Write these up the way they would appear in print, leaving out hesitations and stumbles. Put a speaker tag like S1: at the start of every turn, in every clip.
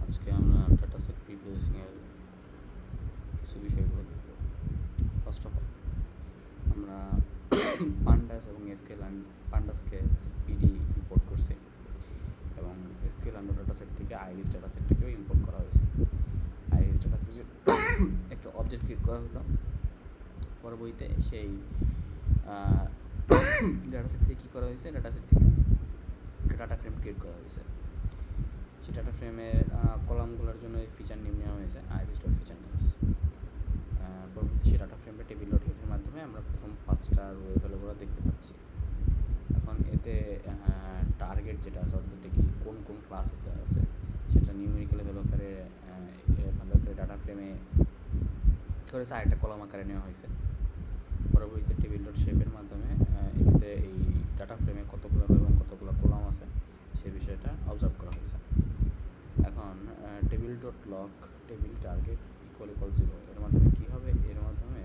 S1: আজকে আমরা data set প্রিপ্রসেসিংয়ের কিছু বিষয়গুলো দেখব। ফার্স্ট অফ অল আমরা পান্ডাস এবং পান্ডাসকে স্পিডি ইম্পোর্ট করছি এবং এসকিউএল আন্ডার ডাটা সেট থেকে আইরিস ডাটা সেটটাকেও ইম্পোর্ট করা হয়েছে। আইরিস ডাটা সেটে একটা অবজেক্ট ক্রিয়েট করা হলো, পরবর্তীতে সেই ডাটা সেট থেকে কী করা হয়েছে, ডাটা সেট থেকে একটা ডাটা ফ্রেম ক্রিয়েট করা হয়েছে। সেই ডাটা ফ্রেমের কলামগুলোর জন্য ফিচার নেম নেওয়া হয়েছে আইরিস ডট ফিচার নেমস। পরবর্তী সেই ডাটা ফ্রেমটা টেবিল ডট হেডের মাধ্যমে আমরা প্রথম 5টা রো ভ্যালুগুলো দেখতে পাচ্ছি। এখন এতে টার্গেট যেটা আছে, অর্থাৎ কি কোন কোন ক্লাস এতে আছে সেটা নিউমেরিক্যাল ভ্যালু আকারে ডাটা ফ্রেমে করেছে, আরেকটা কলাম আকারে নেওয়া হয়েছে। পরবর্তীতে টেবিল ডট শেপের মাধ্যমে এক্ষেত্রে এই ডাটা ফ্রেমে কতগুলো এবং কতগুলো কলাম আছে সেই বিষয়টা অবজার্ভ করা হয়েছে। এখন table dot lock table target equal 0 এর মাধ্যমে কী হবে, এর মাধ্যমে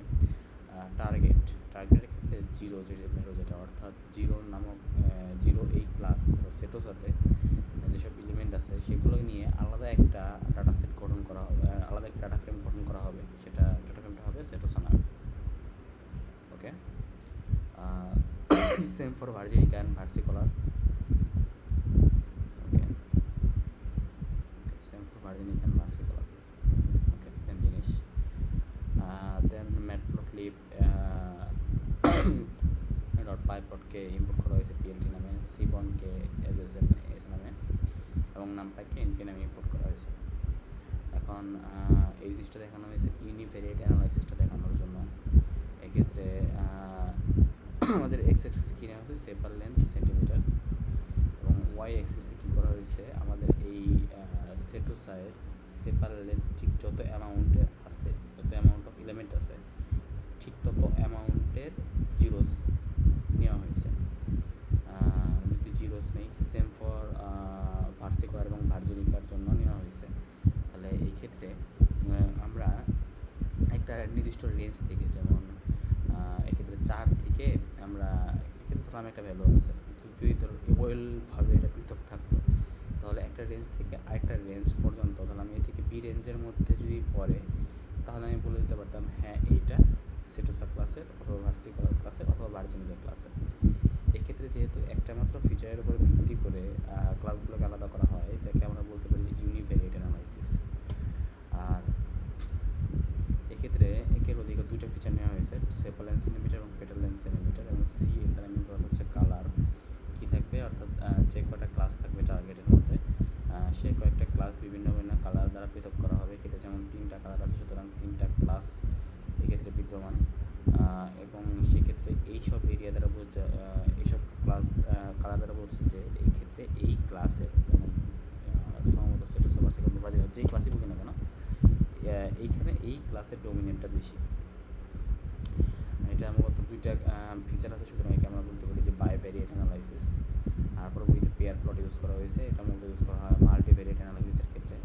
S1: টার্গেটের ক্ষেত্রে 0 যে ভ্যালু যেটা, অর্থাৎ 0 নামক 0 এই ক্লাস সেটের সাথে যেসব এলিমেন্ট আছে সেগুলো নিয়ে আলাদা একটা ডাটা সেট গঠন করা হবে, আলাদা একটা ডাটা ফ্রেম গঠন করা হবে। সেটা ডাটা ফ্রেমটা হবে সেটোসানা। Okay, same for virginica and versicolor. Okay, same for virginica and versicolor. Okay, same জিনিস। দেন ম্যাটপ্লটলিব ডট পাইপ্লটকে ইম্পোর্ট করা হয়েছে পিএলটি নামে, সিবনকে এস নামে এবং নামটাকে এনপি নামে ইম্পোর্ট করা হয়েছে। এখন এই জিনিসটা দেখানো হয়েছে ইউনিভেরিয়েট অ্যানালাইসিসটা দেখানোর জন্য। এক্ষেত্রে আমাদের এক্স অ্যাক্সিসে কী নেওয়া হয়েছে, সেপার লেন্থ সেন্টিমিটার, এবং ওয়াই অ্যাক্সিসে কী করা হয়েছে, আমাদের এই সেটোসায়ের সেপার লেন্থ ঠিক যত অ্যামাউন্টের আছে, যত অ্যামাউন্ট অফ এলিমেন্ট আছে ঠিক তত অ্যামাউন্টের জিরোস নেওয়া হয়েছে। যদি জিরোস নেই, সেম ফর ভার্সিকলার এবং ভার্জিনিকার জন্য নেওয়া হয়েছে। তাহলে এই ক্ষেত্রে আমরা একটা নির্দিষ্ট রেঞ্জ থেকে, যেমন এক্ষেত্রে 4 থেকে আমরা এক্ষেত্রে ধরলাম একটা ভ্যালু আছে, যদি ধরো ওয়েলভাবে এটা পৃথক থাকতো তাহলে একটা রেঞ্জ থেকে আরেকটা রেঞ্জ পর্যন্ত, তাহলে আমি এ থেকে বি রেঞ্জের মধ্যে যদি পড়ে তাহলে আমি বলে দিতে পারতাম হ্যাঁ এইটা সেটোসা ক্লাসের অথবা ভার্সিকলার ক্লাসের অথবা ভার্জিনিকা ক্লাসের। এক্ষেত্রে যেহেতু একটা মাত্র ফিচারের উপর ভিত্তি করে ক্লাসগুলোকে আলাদা করা হয়, এটাকে আমরা বলতে পারি যে ইউনিভেরিয়েট অ্যানালাইসিস। আর এক্ষেত্রে একের অধিক 2টা ফিচার নেওয়া হয়েছে, সেপার লেন্থ সেন্টিমিটার এবং পেটাল লেন্থ সেন্টিমিটার, এবং সি এর দ্বারা মিন করা হচ্ছে কালার কী থাকবে, অর্থাৎ যে কয়টা ক্লাস থাকবে টার্গেটের মধ্যে সে কয়েকটা ক্লাস বিভিন্ন বিভিন্ন কালার দ্বারা পৃথক করা হবে। এক্ষেত্রে যেমন 3টা কালার আছে, সুতরাং 3টা ক্লাস এক্ষেত্রে বিদ্যমান, এবং সেক্ষেত্রে এইসব এরিয়া দ্বারা বোঝা, এইসব ক্লাস কালার দ্বারা বলছে যে এই ক্ষেত্রে এই ক্লাসের, যেমন সম্ভবত সেটোসা ভার্সিকলার ভার্জিনিকা যেই ক্লাসই বলি না কেন, এইখানে এই ক্লাসের ডোমিনেন্টটা বেশি। এটা মূলত 2টা ফিচার আছে, সুতরাং একে আমরা বলতে পারি যে বাইভেরিয়েট অ্যানালাইসিস। আর পরবর্তীতে পেয়ার প্লট ইউজ করা হয়েছে, এটা মূলত ইউজ করা হয় মাল্টিভেরিয়েট অ্যানালাইসিসের ক্ষেত্রে।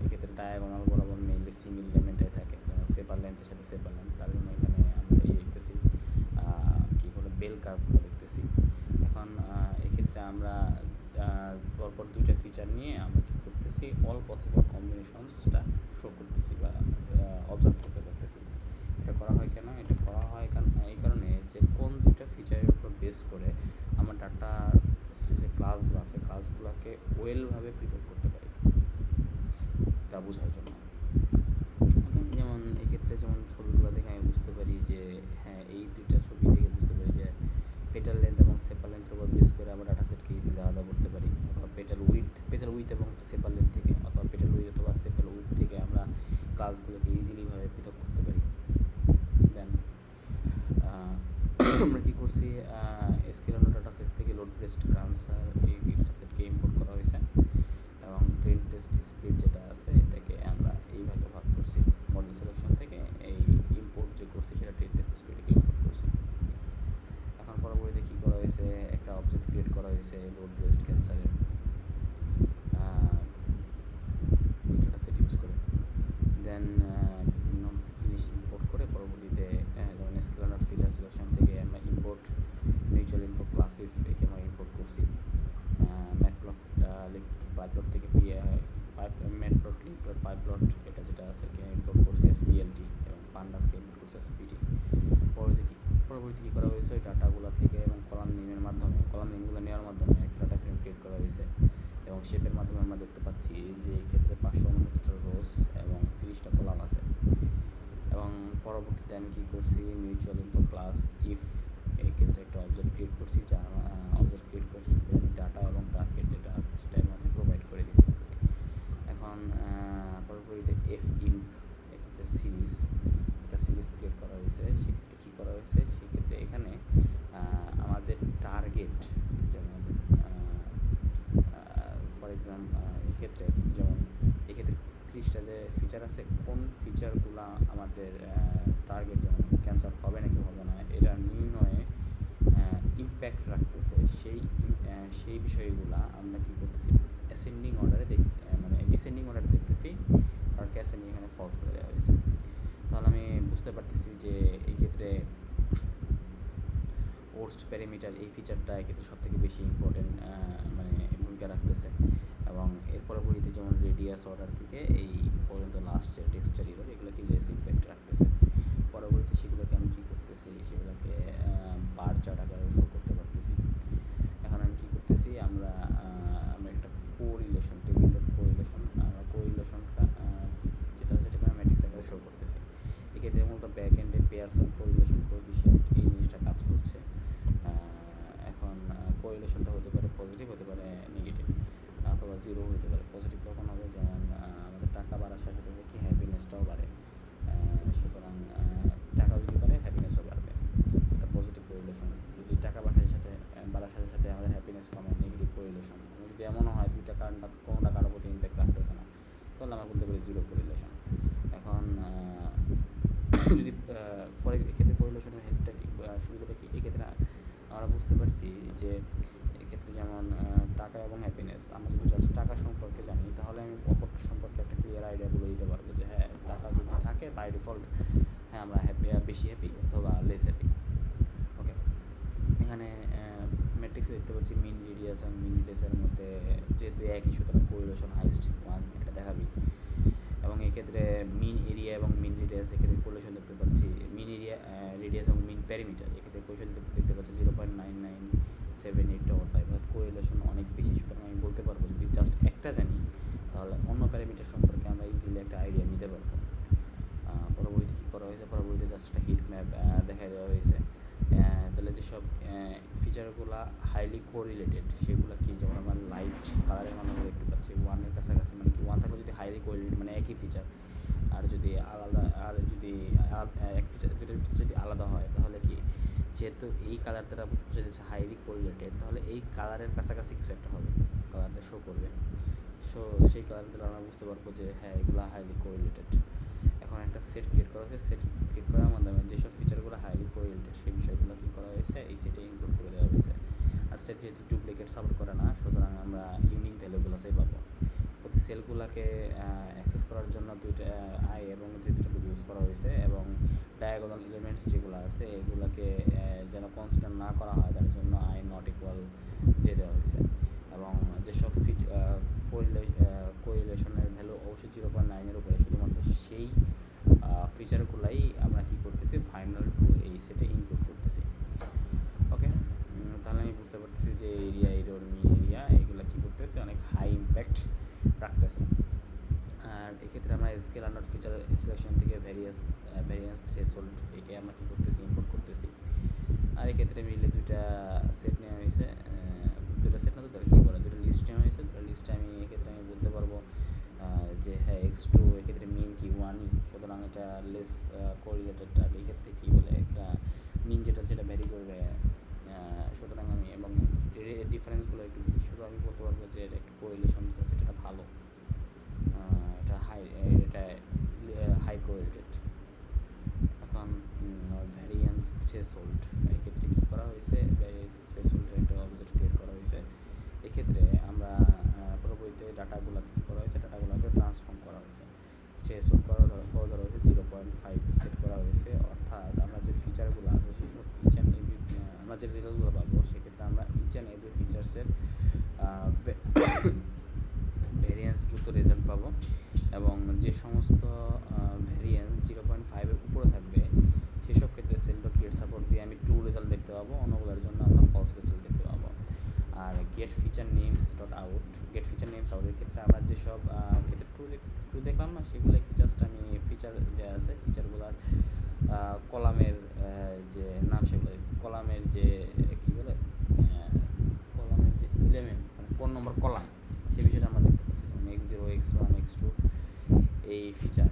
S1: এক্ষেত্রে ডায়াগোনাল বরাবর মেইনলি সিঙ্গেল এলিমেন্টে থাকে, যেমন সেপার লেন্থের সাথে সেপার লেন্থ, তার জন্য এখানে আমরা এই দেখতেছি কী বলে বেল কার্ভগুলো দেখতেছি। এখন এক্ষেত্রে আমরা পরপর 2টা ফিচার নিয়ে আমরা কী করতেছি, অল পসিবল কম্বিনেশনসটা শো করতেছি বা অবজার্ভ করতে পারতেছি। এটা করা হয় কেন, এটা করা হয় এই কারণে যে কোন 2টা ফিচারের উপর বেস করে আমার ডাটা সেটের যে ক্লাসগুলো আছে ক্লাসগুলোকে ওয়েলভাবে পৃথক করতে পারি তা বোঝার জন্য। যেমন এক্ষেত্রে যেমন ছবিগুলো দেখে আমি বুঝতে পারি যে হ্যাঁ এই 2টা ছবি দেখে বুঝতে পারি যে পেটাল লেন্থ এবং সেপার লেন্থের উপর বেস করে আমরা ডাটা সেটকে ইজিলি আলাদা করতে পারি, অথবা পেটাল উইথ এবং সেপার লেন্থ থেকে, অথবা পেটাল উইথ অথবা সেপার উইথ থেকে আমরা ক্লাসগুলোকে ইজিলিভাবে পৃথক করতে পারি। দেন আমরা কী করছি, এসকিউএল ডাটা সেট থেকে লোড বেসড আনসার এই ডাটা সেটকে ইম্পোর্ট করা হয়েছে, এবং ট্রেন টেস্ট স্পিড যেটা আছে এটাকে আমরা এইভাবে ভাগ করছি। মডেল সিলেকশন থেকে এই ইম্পোর্ট যে করছি সেটা ট্রেন টেস্ট স্পিডকে ইম্পোর্ট করছি। এখন পরবর্তীতে কী করা হয়েছে, একটা অবজেক্ট ক্রিয়েট করা হয়েছে লোড বেসড ক্যান্সারের এই ডাটা সেট ইউজ করে। দেন বিভিন্ন জিনিস ইম্পোর্ট করে পরবর্তীতে যেমন এসকিউএল ফিচার সিলেকশন থেকে আমরা ইম্পোর্ট মিউচুয়াল ইনফো ক্লাসিফ একে আমরা ইম্পোর্ট করছি। ম্যাটপ্লট থেকে পাইপ ম্যাটপ্লটলিব ডট পাইপলট এটা যেটা আছে ইম্পোর্ট করছি এসপিএলটি এবং পান্ডাসকে ইম্পোর্ট করছি এসপিটি। পরবর্তী কী করা হয়েছে ওই ডাটাগুলো থেকে এবং কলাম নেমের মাধ্যমে কলাম নেমগুলো নেওয়ার মাধ্যমে একটা ডাটা ফ্রেম ক্রিয়েট করা হয়েছে এবং শেপের মাধ্যমে আমরা দেখতে পাচ্ছি যে এই ক্ষেত্রে 569টা রোস এবং 30টা কলাম আছে। এবং পরবর্তীতে আমি কী করছি মিউচুয়াল ইনফো প্লাস ইফ এই ক্ষেত্রে একটা অবজেক্ট ক্রিয়েট করছি, যা অবজেক্ট ক্রিয়েট করে সেক্ষেত্রে আমি ডাটা এবং টার্গেট যেটা আছে সেটা এর মধ্যে প্রোভাইড করে দিছি। এখন পরবর্তীতে এফ ইন এক্ষেত্রে একটা সিরিজ ক্রিয়েট করা হয়েছে। সেক্ষেত্রে কী করা হয়েছে, সেক্ষেত্রে এখানে আমাদের টার্গেট যেমন ফর এক্সাম্পল এক্ষেত্রে যেমন এক্ষেত্রে 30টা যে ফিচার আছে, কোন ফিচারগুলো আমাদের টার্গেট যেমন ক্যান্সার হবে নাকি হবে না এটা নির্ণয়ে ইম্প্যাক্ট রাখতেছে, সেই বিষয়গুলো আমরা কী করতেছি অ্যাসেন্ডিং অর্ডারে মানে ডিসেন্ডিং অর্ডারে দেখতেছি, কারণ অ্যাসেন্ডিং এখানে ফলস করে দেওয়া হয়েছে। তাহলে আমি বুঝতে পারতেছি যে এই ক্ষেত্রে ওর্স্ট প্যারামিটার এই ফিচারটা এক্ষেত্রে সবথেকে বেশি ইম্পর্টেন্ট মানে ভূমিকা রাখতেছে। এবং এর পরবর্তীতে যেমন রেডিয়াস অর্ডার থেকে এই পর্যন্ত লাস্ট যে টেক্সচার এরর এগুলো কি লেস ইম্প্যাক্ট রাখতেছে। পরবর্তীতে সেগুলোকে আমি কী করতেছি, সেগুলোকে বার চার্ট আকারে শো করতে পারতেছি। এখন আমি কী করতেছি, আমরা একটা কোরিলেশন টেবিল ডট কোরিলেশন আমরা কোরিলেশনটা যেটা আছে সেটাকে আমরা ম্যাট্রিক্স আকারে শো করতেছি। এক্ষেত্রে মূলত ব্যাক এন্ডে পেয়ারসন কোরিলেশন কোএফিশিয়েন্ট এই জিনিসটা কাজ করছে। এখন কোরিলেশনটা হতে পারে পজিটিভ, হতে পারে নেগেটিভ, অথবা জিরো হতে পারে। পজিটিভ কখন হবে, যেমন আমাদের টাকা বাড়ার সাথে সাথে কি হ্যাপিনেসটাও বাড়ে, সুতরাং টাকাও যদি বাড়ে হ্যাপিনেসও বাড়বে, এটা পজিটিভ কোরিলেশন। যদি টাকা বাড়ার সাথে সাথে আমাদের হ্যাপিনেস কমে, নেগেটিভ কোরিলেশন। যদি এমনও হয় দুইটা কারণটা কোনোটা কারোর প্রতি ইম্প্যাক্ট রাখতেছে না, তাহলে আমরা বলতে পারি জিরো কোরিলেশন। এখন যদি এক্ষেত্রে কোরিলেশনের হেল্পটা কি, সুবিধাটা কি, এক্ষেত্রে আমরা বুঝতে পারছি যে এক্ষেত্রে যেমন টাকা এবং হ্যাপিনেস, আমরা যদি জাস্ট টাকা সম্পর্কে জানি তাহলে আমি অপরটা সম্পর্কে একটা ক্লিয়ার আইডিয়া বলে দিতে পারবো যে হ্যাঁ টাকা যদি থাকে বাই ডিফল্ট হ্যাঁ আমরা বেশি হ্যাপি অথবা লেস হ্যাপি। ওকে, এখানে ম্যাট্রিক্সে দেখতে পাচ্ছি মিন রেডিয়াস এবং মিন রেডিয়াসের মধ্যে যেহেতু একই, সুতরাং কোরিলেশন হাইস্ট 1 এটা দেখাবি। এবং এক্ষেত্রে মিন এরিয়া এবং মিন রেডিয়াস এক্ষেত্রে কোরিলেশন দেখতে পাচ্ছি, মিন এরিয়া রেডিয়াস এবং মিন প্যারামিটার এক্ষেত্রে কোরিলেশন দেখতে পাচ্ছি 0.997855, অর্থাৎ কোরিলেশন অনেক বেশি। সুতরাং আমি বলতে পারবো যদি জাস্ট একটা জানি তাহলে অন্য প্যারামিটার সম্পর্কে আমরা ইজিলি একটা আইডিয়া নিতে পারবো। পরবর্তী কী করা হয়েছে, পরবর্তীতে জাস্ট একটা হিট ম্যাপ দেখা দেওয়া হয়েছে। তাহলে যেসব ফিচারগুলো হাইলি কোরিলেটেড সেগুলো কি, যেমন আমরা লাইট কালারের মাধ্যমে দেখতে পাচ্ছি 1-এর কাছাকাছি, মানে কি 1 থাকলে যদি হাইলি কোরিলেটেড মানে একই ফিচার, আর যদি আলাদা এক ফিচার দুটো ফিচার যদি আলাদা হয় তাহলে কি, যেহেতু এই কালার দ্বারা যদি হাইলি কোরিলেটেড তাহলে এই কালারের কাছাকাছি কিছু একটা হবে, কালারটা শো করবে। সো সেই কালার দ্বারা আমরা বুঝতে পারবো যে হ্যাঁ এগুলো হাইলি কোরিলেটেড। এখন একটা সেট ক্রিয়েট করা হয়েছে, সেট ক্রিয়েট করার মাধ্যমে যেসব ফিচারগুলো হাইলি কোরিলেটেড সেই বিষয়গুলো কী করা হয়েছে এই সেটে ইনক্লুড করে দেওয়া হয়েছে। আর সেট যেহেতু ডুপ্লিকেট সাপোর্ট করে না, সুতরাং আমরা ইউনিক ভ্যালুগুলো সেই পাবো। প্রতি সেলগুলোকে অ্যাক্সেস করার জন্য দুইটা আই এবং দুইটা লুপ ইউজ করা হয়েছে, এবং ডায়াগোনাল এলিমেন্টস যেগুলো আছে এগুলোকে যেন কনসিডার না করা হয় তার জন্য আই নট ইকুয়াল যে দেওয়া হয়েছে। এবং যেসব কোরিলেশনের ভ্যালু অবশ্যই 0.9-এর উপরে, শুধুমাত্র সেই ফিচারগুলাই আমরা কী করতেছি ফাইনাল টু এই সেটে ইনক্লুড করতেছি। ওকে, তাহলে আমি বুঝতে পারতেছি যে এরিয়া এরর মিন এরিয়া এগুলো কী করতেছে অনেক হাই ইম্প্যাক্ট রাখতেছে। আর এক্ষেত্রে আমরা স্কেল আন্ডার ফিচার সিলেকশন থেকে ভ্যারিয়েন্স থ্রেশহোল্ড একে আমরা কী করতেছি ইম্পোর্ট করতেছি। আর এক্ষেত্রে মিলে দুইটা সেট নেওয়া হয়েছে, দুটো সেট না তো কী বলে দুটো লিস্ট নেওয়া হয়েছে। দুটো লিস্টে আমি এক্ষেত্রে আমি বলতে পারবো যে হ্যাঁ x2 এক্ষেত্রে মিন কি 1ই, সুতরাং এটা লেস কোরিলেটেড। আর এক্ষেত্রে কী বলে একটা মিন যেটা সেটা ভ্যারি করবে, সুতরাং আমি এবং ডিফারেন্সগুলো একটু বেশি, শুধু আমি বলতে পারবো যে এটা একটু কোরিলেশন সেটা ভালো, এটা হাই কোরিলেটেড। এখন ভ্যারিয়েন্স থ্রেশহোল্ড এক্ষেত্রে কী করা হয়েছে, ভ্যারিয়েন্স থ্রেশহোল্ডের একটা অবজেক্ট ক্রিয়েট করা হয়েছে। এক্ষেত্রে আমরা পরবর্তীতে ডাটাগুলো কী করা হয়েছে, ডাটাগুলোকে ট্রান্সফর্ম করা হয়েছে। থ্রেশহোল্ড করা ধরা হয়েছে 0.5 সেট করা হয়েছে, অর্থাৎ আমরা যে ফিচারগুলো আছে সেসব ইচ অ্যান্ড এভরি আমরা যে রেজাল্টগুলো পাবো সেক্ষেত্রে আমরা ইচ অ্যান্ড এভরি ফিচার্সের ভ্যারিয়েন্সযুক্ত রেজাল্ট পাবো। এবং যে সমস্ত ভ্যারিয়েন্স 0.5-এর উপরে থাকবে সেসব ক্ষেত্রে সেল ডট গেট সাপোর্ট দিয়ে আমি ট্রু রেজাল্ট দেখতে পাবো, অন্যগুলোর জন্য আমরা ফলস রেজাল্ট দেখতে পাবো। আর get feature names dot out, get feature names আউটের ক্ষেত্রে আমরা যেসব ক্ষেত্রে ট্রু দেখলাম না সেগুলো কি জাস্ট আমি ফিচার দেওয়া আছে, ফিচারগুলোর কলামের যে নাম সেগুলো, কলামের যে কী বলে কলামের যে এলিমেন্ট মানে কোন নম্বর কলাম সে বিষয়টা আমরা দেখতে পাচ্ছি, যেমন x0 x1 x2 এই ফিচার